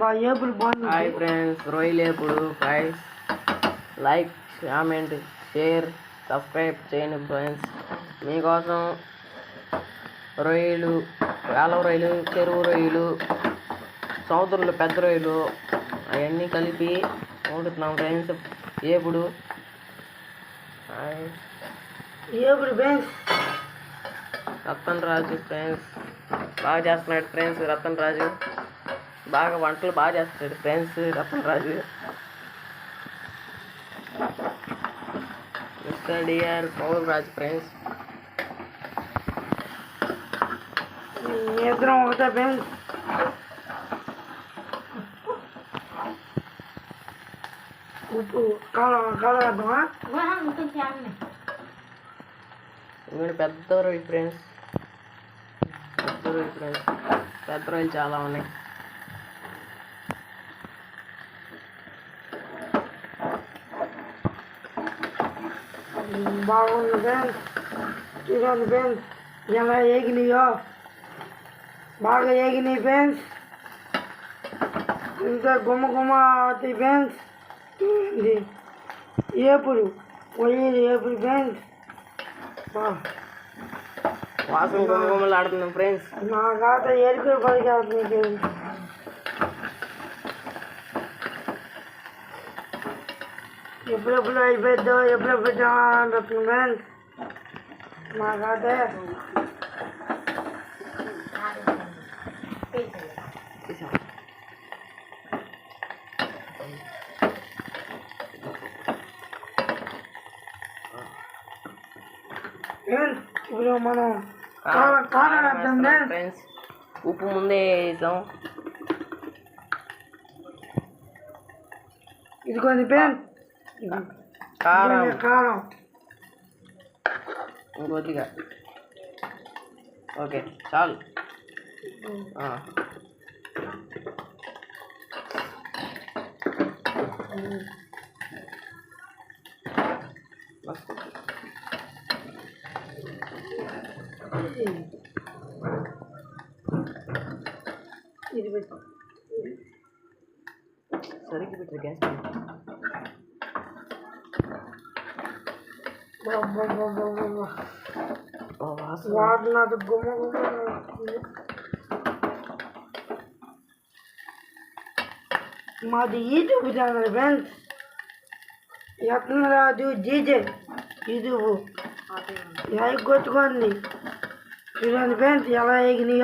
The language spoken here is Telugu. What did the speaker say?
హాయ్ ఫ్రెండ్స్, రొయ్యలేపుడు fries. Like, comment, share, subscribe చేయండి ఫ్రెండ్స్. మీకోసం రొయ్యలు, వేల రొయ్యలు, చెరువు రొయ్యలు, సముద్రంలో పెద్ద రొయ్యలు అవన్నీ కలిపి వండుతున్నాం ఫ్రెండ్స్. ఏపుడు ఫ్రెండ్స్, రతన్ రాజు ఫ్రెండ్స్ బాగా చేస్తున్నాడు ఫ్రెండ్స్. రతన్ రాజు బాగా వంటలు బాగా చేస్తాడు ఫ్రెండ్స్. రతన్ రాజు మిస్టర్ డిఆర్ పవన్ రాజు ఫ్రెండ్స్. ఇద్దరం ఒకటే ఫ్రెండ్స్. ఉప్పు కాలమా ఇంకోటి పెద్ద రొయ్యి ఫ్రెండ్స్. పెద్ద రొయ్యలు చాలా ఉన్నాయి. బాగుంది ఫ్రెండ్స్. చూడండి ఫ్రెండ్స్ ఎలా ఏగినాయో, బాగా ఏగినాయి ఫ్రెండ్స్. ఇంకా గుమ్మ అవుతాయి ఫ్రెండ్స్. చూడండి ఏపుడు పొయ్యేది ఏపుడు ఫ్రెండ్స్. వాసన గుమ్మలు ఆడుతున్నాం ఫ్రెండ్స్. నా ఖాతా ఏడుకుని పడికేస్తుంది ఫ్రెండ్స్. ఎప్పుడెప్పుడు అయిపోద్దో ఎప్పుడెప్పుడు అంటున్నాం ఫ్రెండ్స్. మా ఖాతా ఇప్పుడు మనం కారం వేద్దాం ఫ్రెండ్స్. ఉప్పు ముందే వేద్దాం. ఇదిగోండి ఫ్రెండ్స్ కారం ఇంకొద్దిగా. ఓకే చాలు. ఇది పెట్టు సరిగ్గా పెట్టు గ్యాస్. వాటర్ నాకు గుమ్మ మాది YouTube channel friends. Yatnaraju GJ YouTube like కొట్టుకోండి. చూడండి ఫ్రెండ్స్ ఎలా ఎగినాయో.